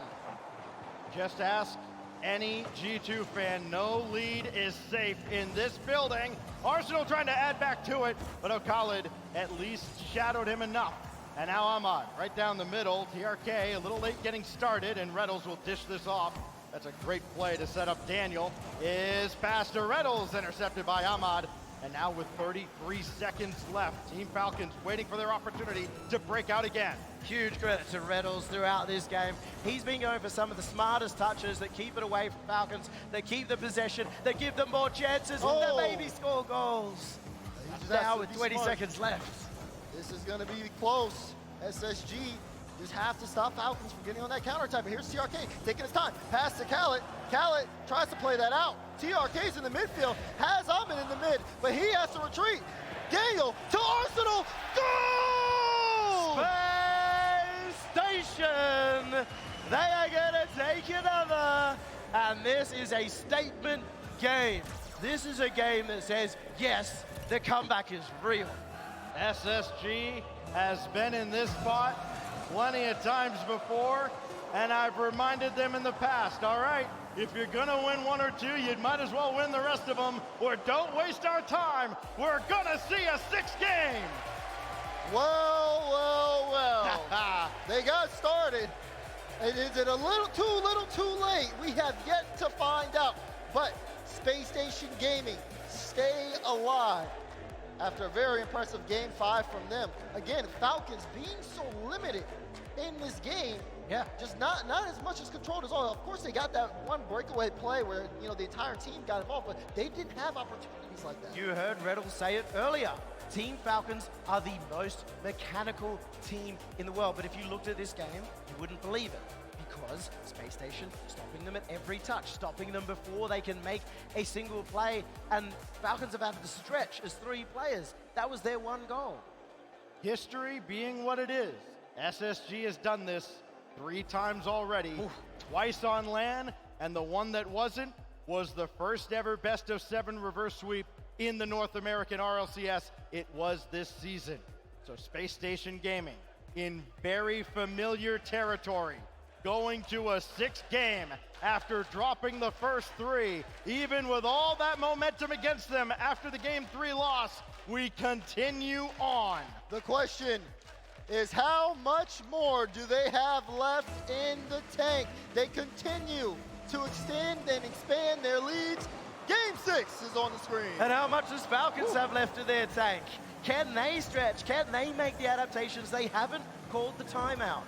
Just ask any G2 fan. No lead is safe in this building. Arsenal trying to add back to it, but O'Khalid at least shadowed him enough. And now Ahmad right down the middle. TRK a little late getting started, and Reynolds will dish this off. That's a great play to set up Daniel. Is pass to Reynolds, intercepted by Ahmad. And now with 33 seconds left, Team Falcons waiting for their opportunity to break out again. Huge credit to Reynolds throughout this game. He's been going for some of the smartest touches that keep it away from Falcons, that keep the possession, that give them more chances, and that maybe score goals. Now with 20 seconds left. This is going to be close. SSG just have to stop Falcons from getting on that counter attack. But here's TRK taking his time. Pass to Khaled. Khaled tries to play that out. TRK's in the midfield, has Ahmed in the mid, but he has to retreat. Daniel to Arsenal. Goal! Space Station! They are going to take another, and this is a statement game. This is a game that says, yes, the comeback is real. SSG has been in this spot plenty of times before, and I've reminded them in the past, all right, if you're gonna win 1 or 2, you might as well win the rest of them, or don't waste our time. We're gonna see a 6th game. Well, well, well. They got started. And is it a little too late? We have yet to find out. But Space Station Gaming, stay alive. After a very impressive game 5 from them. Again, Falcons being so limited in this game. Yeah. Just not as much as controlled as all. Of course, they got that one breakaway play where, you know, the entire team got involved, but they didn't have opportunities like that. You heard Reynolds say it earlier. Team Falcons are the most mechanical team in the world. But if you looked at this game, you wouldn't believe it. Because Space Station stopping them at every touch, stopping them before they can make a single play, and Falcons have had to stretch as 3 players. That was their 1 goal. History being what it is, SSG has done this 3 times already. Oof. Twice on LAN, and the one that wasn't was the first ever best-of-7 reverse sweep in the North American RLCS. It was this season. So Space Station Gaming in very familiar territory, going to a 6th game after dropping the first 3. Even with all that momentum against them after the Game 3 loss, we continue on. The question is, how much more do they have left in the tank? They continue to extend and expand their leads. Game 6 is on the screen. And how much does Falcons have left in their tank? Can they stretch? Can they make the adaptations? They haven't called the timeout.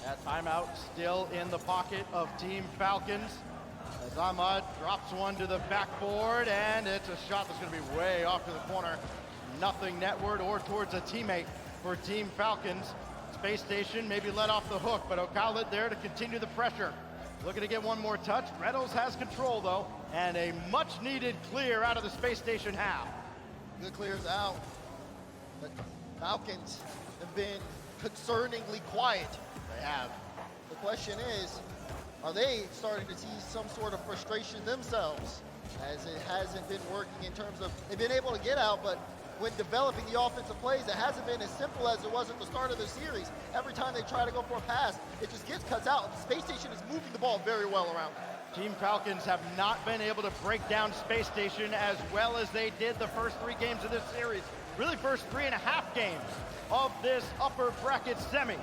That timeout still in the pocket of Team Falcons. As Ahmad drops one to the backboard, and it's a shot that's going to be way off to the corner. Nothing netward or towards a teammate for Team Falcons. Spacestation maybe let off the hook, but O'Khaled there to continue the pressure. Looking to get one more touch. Reynolds has control though, and a much needed clear out of the Spacestation half. Good clears out. But Falcons have been concerningly quiet. They have. The question is, are they starting to see some sort of frustration themselves? As it hasn't been working in terms of, they've been able to get out, but when developing the offensive plays, it hasn't been as simple as it was at the start of the series. Every time they try to go for a pass, it just gets cut out. Spacestation is moving the ball very well around. Team Falcons have not been able to break down Spacestation as well as they did the first 3 games of this series. Really first 3.5 games of this upper bracket semi.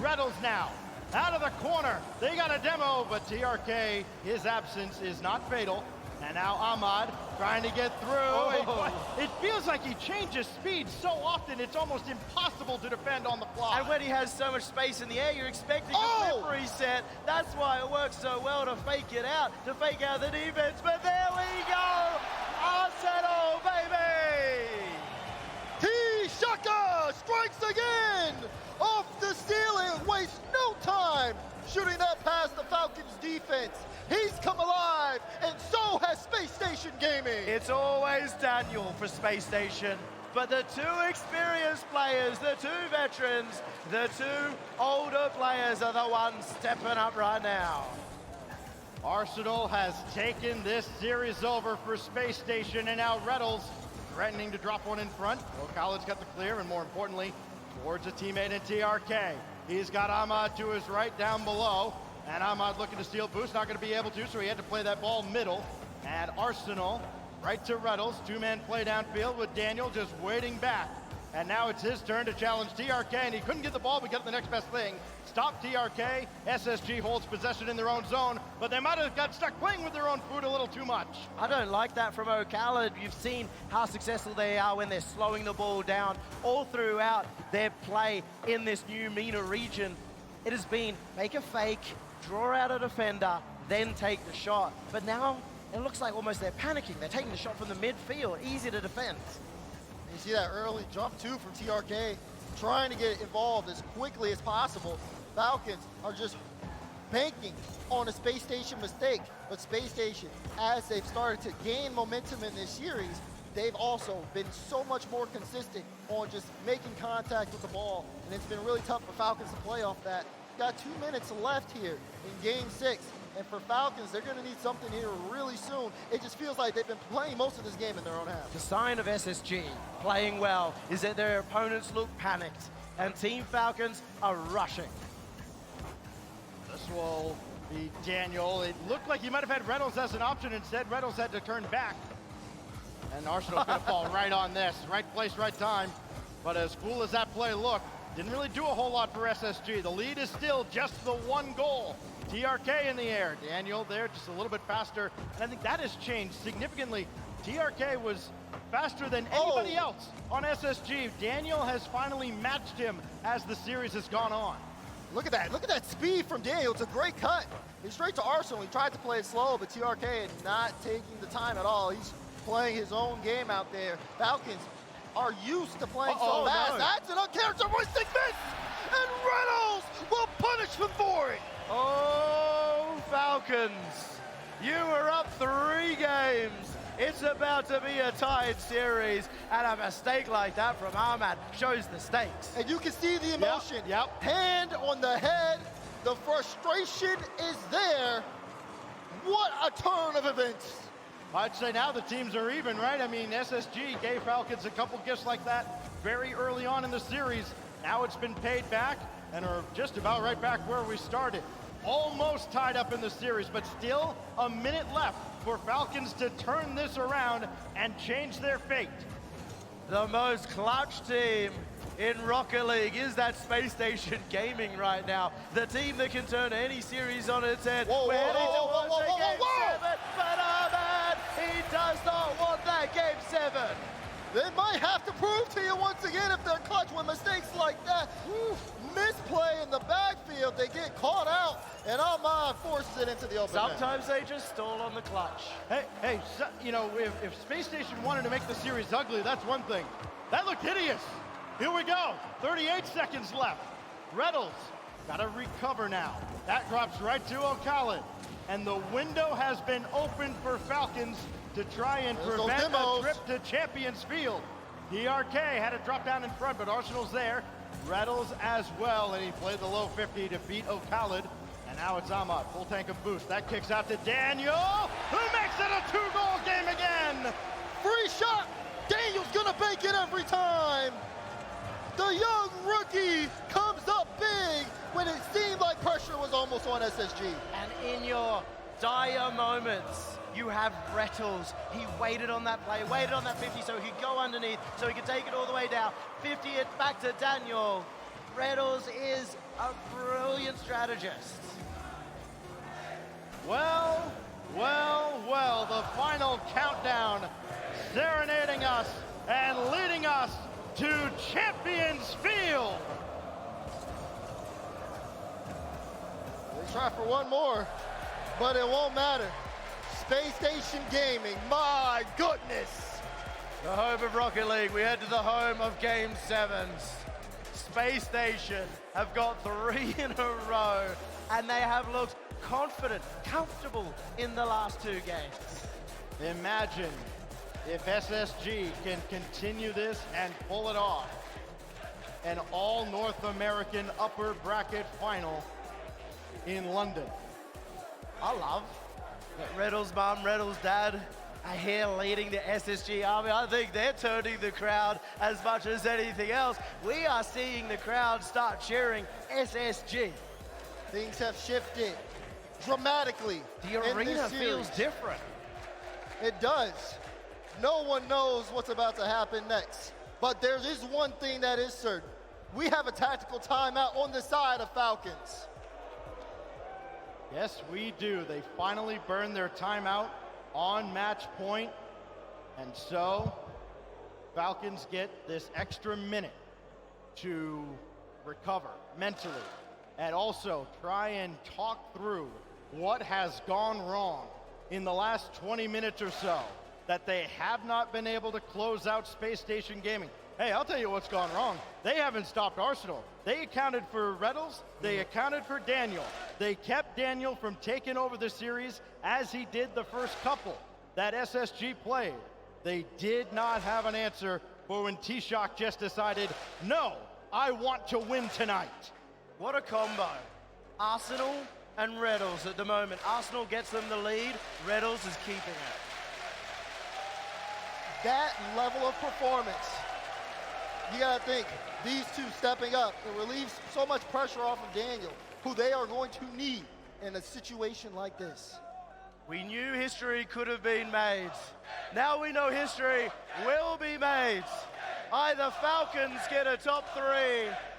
Reynolds now out of the corner. They got a demo, but TRK, his absence is not fatal. And now Ahmad trying to get through. Oh. It feels like he changes speed so often, it's almost impossible to defend on the fly. And when he has so much space in the air, you're expecting Oh! a flip reset. That's why it works so well to fake it out, to fake out the defense. But there we go! Arsenal, baby! T-Shaka strikes again! Off the ceiling, wastes no time shooting that past the Falcons defense. He's come alive, and so has Spacestation Gaming. It's always Daniel for Spacestation, but the 2 experienced players, the 2 veterans, the 2 older players are the ones stepping up right now. Arsenal has taken this series over for Spacestation, and now Reynolds threatening to drop one in front. O'Khaled's got the clear, and more importantly, towards a teammate in TRK. He's got Ahmad to his right down below. And Ahmad looking to steal boost, not going to be able to, so he had to play that ball middle. And Arsenal right to Reynolds, 2-man play downfield with Daniel just waiting back. And now it's his turn to challenge TRK, and he couldn't get the ball, but got the next best thing. Stop TRK, SSG holds possession in their own zone, but they might have got stuck playing with their own food a little too much. I don't like that from O'Khaled. You've seen how successful they are when they're slowing the ball down all throughout their play in this new MENA region. It has been make a fake, draw out a defender, then take the shot. But now it looks like almost they're panicking. They're taking the shot from the midfield, easy to defend. You see that early jump too from TRK, trying to get involved as quickly as possible. Falcons are just banking on a Spacestation mistake, but Spacestation, as they've started to gain momentum in this series, they've also been so much more consistent on just making contact with the ball, and it's been really tough for Falcons to play off that. Got 2 minutes left here in Game 6, and for Falcons, they're going to need something here really soon. It just feels like they've been playing most of this game in their own half. The sign of SSG playing well is that their opponents look panicked, and Team Falcons are rushing. This will be Daniel. It looked like he might have had Reynolds as an option. Instead, Reynolds had to turn back. And Arsenal's going to fall right on this. Right place, right time. But as cool as that play looked, didn't really do a whole lot for SSG. The lead is still just the 1 goal. TRK in the air. Daniel there just a little bit faster. And I think that has changed significantly. TRK was faster than anybody else on SSG. Daniel has finally matched him as the series has gone on. Look at that speed from Daniel. It's a great cut. He's straight to Arsenal. He tried to play it slow, but TRK not taking the time at all. He's playing his own game out there. Falcons are used to playing so fast. No. That's an uncharacteristic miss, and Reynolds will punish him for it. Oh, Falcons, you were up 3 games. It's about to be a tied series, and a mistake like that from Ahmad shows the stakes. And you can see the emotion. Yep. Hand on the head. The frustration is there. What a turn of events. I'd say now the teams are even, right? I mean, SSG gave Falcons a couple gifts like that very early on in the series. Now it's been paid back and are just about right back where we started. Almost tied up in the series, but still a minute left for Falcons to turn this around and change their fate. The most clutch team in Rocket League is that Spacestation Gaming right now. The team that can turn any series on its head. Whoa, We're whoa, heading whoa, towards whoa, the whoa, game whoa, whoa. 7, but Ahmad 7. They might have to prove to you once again if they're clutch with mistakes like that. Misplay in the backfield, they get caught out, and Ahmad forces it into the open net. Sometimes they just stall on the clutch. Hey, so, you know, if Space Station wanted to make the series ugly, that's one thing. That looked hideous. Here we go, 38 seconds left. Reynolds got to recover now. That drops right to O'Callaghan. And the window has been opened for Falcons to try and prevent a trip to Champions Field. DRK had to drop down in front, but Arsenal's there. Reynolds as well, and he played the low 50 to beat O'Callaghan. And now it's Ahmad, full tank of boost. That kicks out to Daniel, who makes it a 2-goal game again. Free shot, Daniel's gonna bank it every time. The young rookie comes up big when it seemed like pressure was almost on SSG. And in your dire moments, you have Rettles. He waited on that play, waited on that 50 so he could go underneath, so he could take it all the way down. 50 it back to Daniel. Rettles is a brilliant strategist. Well, the final countdown serenading us and leading us to Champions Field. They try for one more, but it won't matter. Space Station Gaming, my goodness. The home of Rocket League, we head to the home of Game 7s. Space Station have got 3 in a row, and they have looked confident, comfortable in the last 2 games. Imagine if SSG can continue this and pull it off. An all North American upper bracket final in London. I love that Rettles' mum, Rettles' dad are here leading the SSG army. I think they're turning the crowd as much as anything else. We are seeing the crowd start cheering SSG. Things have shifted dramatically. The arena feels different. It does. No one knows what's about to happen next. But there is one thing that is certain. We have a tactical timeout on the side of Falcons. Yes, we do. They finally burned their timeout on match point. And so, Falcons get this extra minute to recover mentally and also try and talk through what has gone wrong in the last 20 minutes or so that they have not been able to close out Space Station Gaming. Hey, I'll tell you what's gone wrong. They haven't stopped Arsenal. They accounted for Reynolds. They accounted for Daniel. They kept Daniel from taking over the series as he did the first couple that SSG played. They did not have an answer for when T-Shock just decided, no, I want to win tonight. What a combo. Arsenal and Rettles at the moment. Arsenal gets them the lead. Rettles is keeping it. That level of performance, you gotta think, these two stepping up, it relieves so much pressure off of Daniel, who they are going to need in a situation like this. We knew history could have been made. Now we know history will be made. Either Falcons get a top 3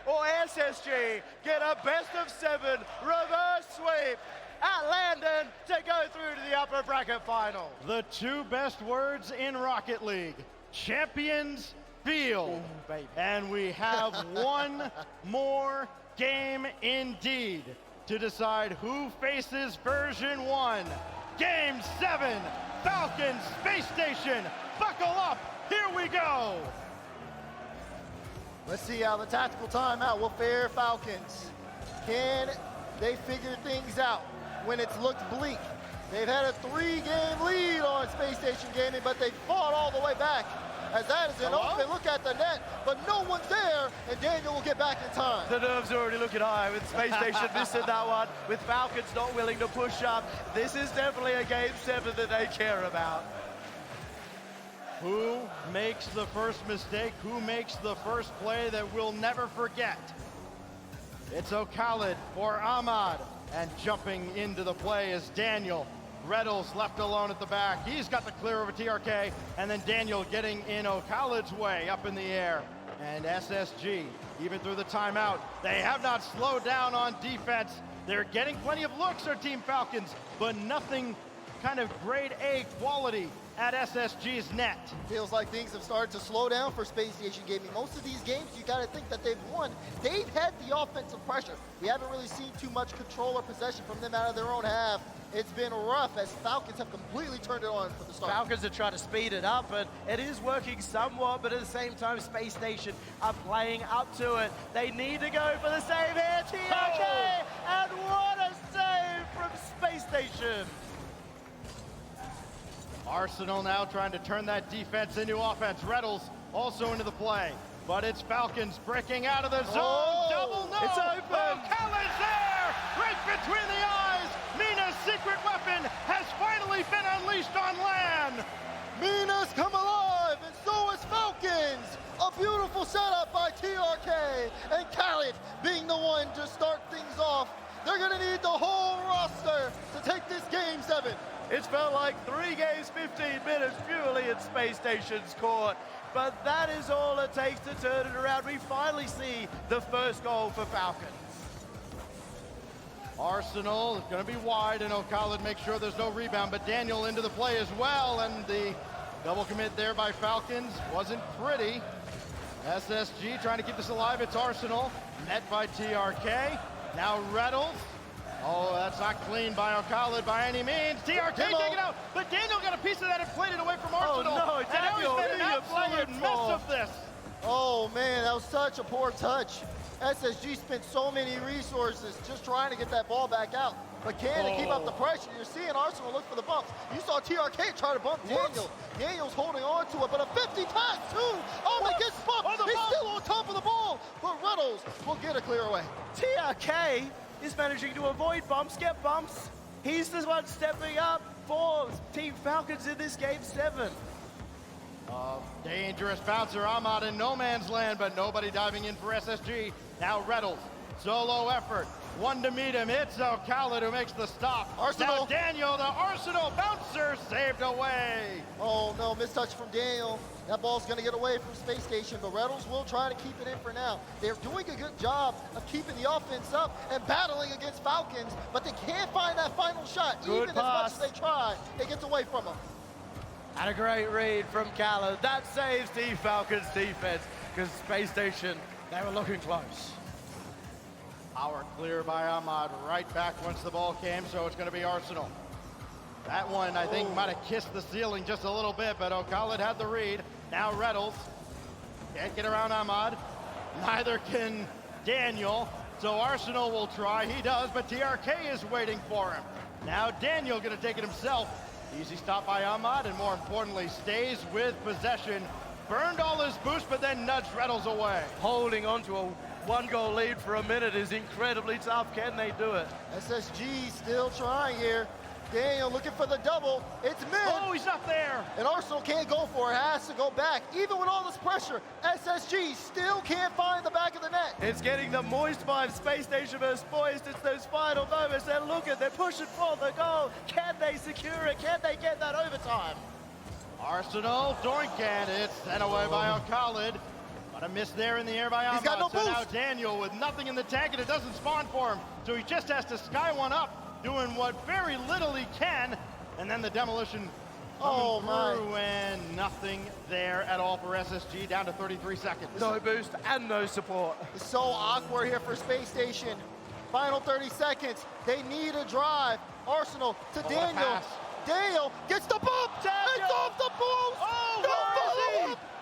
or SSG get a best of 7 reverse sweep at Landon to go through to the upper bracket final. The 2 best words in Rocket League, Champions Field. Ooh, baby. And we have one more game indeed to decide who faces version 1. Game 7, Falcons Space Station. Buckle up, here we go. Let's see how the tactical timeout will fare Falcons. Can they figure things out when it's looked bleak? They've had a 3-game lead on Space Station Gaming, but they fought all the way back. As that is an open look at the net, but no one's there, and Daniel will get back in time. The nerves are already looking high with Space Station missing that one, with Falcons not willing to push up. This is definitely a Game 7 that they care about. Who makes the first mistake? Who makes the first play that we'll never forget? It's O'Callaghan for Ahmad, and jumping into the play is Daniel. Reynolds left alone at the back. He's got the clear over TRK, and then Daniel getting in O'Callaghan's way up in the air. And SSG, even through the timeout, they have not slowed down on defense. They're getting plenty of looks, our Team Falcons, but nothing kind of grade A quality at SSG's net. Feels like things have started to slow down for Space Station Gaming. Most of these games, you got to think that they've won. They've had the offensive pressure. We haven't really seen too much control or possession from them out of their own half. It's been rough as Falcons have completely turned it on for the start. Falcons are trying to speed it up, and it is working somewhat, but at the same time, Space Station are playing up to it. They need to go for the save here, TRK, and what a save from Space Station. Arsenal now trying to turn that defense into offense. Reynolds also into the play, but it's Falcons breaking out of the zone. Oh, Double no. it's open. Ocala's there, right between the eyes. Mina's secret weapon has finally been unleashed on land. Mina's come alive, and so is Falcons. A beautiful setup by TRK, and Khaled being the one to start things off. They're gonna need the whole roster to take this game 7. It's felt like 3 games, 15 minutes purely in Space Station's court, but that is all it takes to turn it around. We finally see the first goal for Falcons. Arsenal is going to be wide, and O'Callaghan makes sure there's no rebound, but Daniel into the play as well, and the double commit there by Falcons wasn't pretty. SSG trying to keep this alive. It's Arsenal, net by TRK. Now Reynolds. Oh, that's not clean by O'Callaghan by any means. TRK taken out, but Daniel got a piece of that and played it away from Arsenal. Oh no, and now he's made an absolute mess of this. Oh man, that was such a poor touch. SSG spent so many resources just trying to get that ball back out. But can they keep up the pressure? You're seeing Arsenal look for the bumps. You saw TRK try to bump Daniel. Daniel's holding on to it, but a 50 pass too. Oh, he gets bumped. He's still on top of the ball, but Reynolds will get a clear away. TRK is managing to avoid bumps, get bumps. He's the one stepping up for Team Falcons in this game 7. Dangerous bouncer, Ahmad in no man's land, but nobody diving in for SSG. Now Reynolds, solo effort, one to meet him. It's O'Callaghan who makes the stop. Arsenal. Now Daniel, the Arsenal bouncer, saved away. Oh no, mistouch from Daniel. That ball's gonna get away from Space Station, but Reynolds will try to keep it in for now. They're doing a good job of keeping the offense up and battling against Falcons, but they can't find that final shot. Good Even pass. as much as they try, it gets away from them. And a great read from Khaled. That saves the Falcons defense, because Space Station, they were looking close. Power clear by Ahmad, right back once the ball came, so it's gonna be Arsenal. That one, I think, might have kissed the ceiling just a little bit, but O'Callaghan had the read. Now Reynolds can't get around Ahmad. Neither can Daniel, so Arsenal will try. He does, but TRK is waiting for him. Now Daniel gonna take it himself. Easy stop by Ahmad, and more importantly, stays with possession. Burned all his boost, but then nudged Reynolds away. Holding on to a 1-goal lead for a minute is incredibly tough. Can they do it? SSG still trying here. Daniel looking for the double. It's mid. Oh, he's not there. And Arsenal can't go for it, has to go back. Even with all this pressure, SSG still can't find the back of the net. It's getting the moist vibe. Space Station versus Moist. It's those final moments. They're looking, they're pushing for the goal. Can they secure it? Can they get that overtime? Arsenal, doink, and it's sent away by O'Callaghan. But a miss there in the air by Ahmad. He's got no so now boost. Daniel with nothing in the tank, and it doesn't spawn for him. So he just has to sky one up, doing what very little he can. And then the demolition coming through, and nothing there at all for SSG, down to 33 seconds. No boost and no support. It's so awkward here for Space Station. Final 30 seconds. They need a drive. Arsenal to Daniel. pass. Daniel gets the bump. Daniel. It's off the post. Oh, No where is he? follow-up.